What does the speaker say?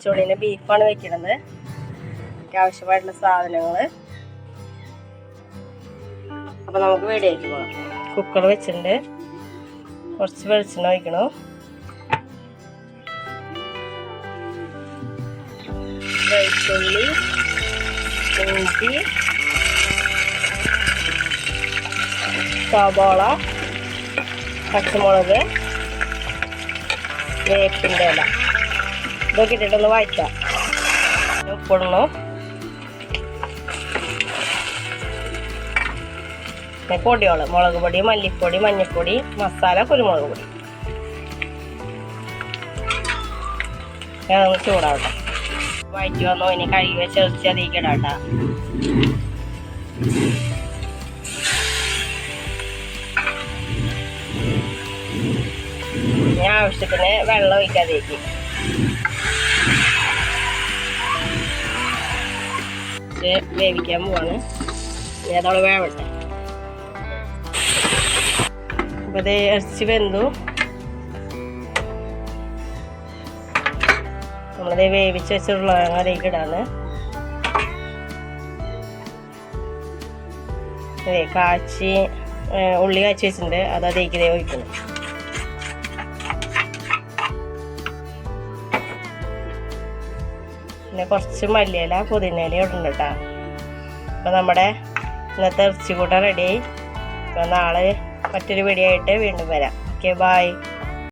ചുള്ളിന് ബീഫാണ് വെക്കുന്നത്. ആവശ്യമായിട്ടുള്ള സാധനങ്ങൾ. അപ്പം നമുക്ക് വീഡിയോയ്ക്ക് പോകാം. കുക്കർ വെച്ചിട്ടുണ്ട്. കുറച്ച് വെളിച്ചെണ്ണ ഒഴിക്കണം. വെളുത്തുള്ളി, ഇഞ്ചി, സവാള, പച്ചമുളക്, വേപ്പിൻ്റെ ഇല ഇതൊക്കെ ഇട്ടിട്ടൊന്ന് വഴറ്റാം. ഉപ്പിടണം. പൊടികൾ മുളക് പൊടി, മല്ലിപ്പൊടി, മഞ്ഞൾപ്പൊടി, മസാല, കുരുമുളക് പൊടി. അതൊന്ന് ചൂടാവട്ടെ. വഴറ്റി വന്നോ ഇനി കഴുകി വെച്ച് അതിലേക്ക് ഇടാട്ടാ. ഇനി ആവശ്യത്തിന് വെള്ളം ഒഴിക്കാതേക്ക്. വേവിക്കാൻ പോവാണ്. അതോടെ വേവട്ടെ. അപ്പോൾ ഇത് ഇറച്ചി വെന്തു. നമ്മളത് വേവിച്ച് വെച്ചിട്ടുള്ള അതിലേക്ക് ഇടാണ്. അതെ കാച്ചി ഉള്ളി കാച്ചി വെച്ചിട്ടുണ്ട്. അത് അതേക്ക് ഒഴിക്കണം. പിന്നെ കുറച്ച് മല്ലിയില, പുതിനയില ഇടുന്നുണ്ട് കേട്ടോ. അപ്പോൾ നമ്മുടെ ഇന്നത്തെ ഇറച്ചി കൂട്ട റെഡിയായി. അപ്പോൾ നാളെ മറ്റൊരു വീഡിയോ ആയിട്ട് വീണ്ടും വരാം. Okay, by.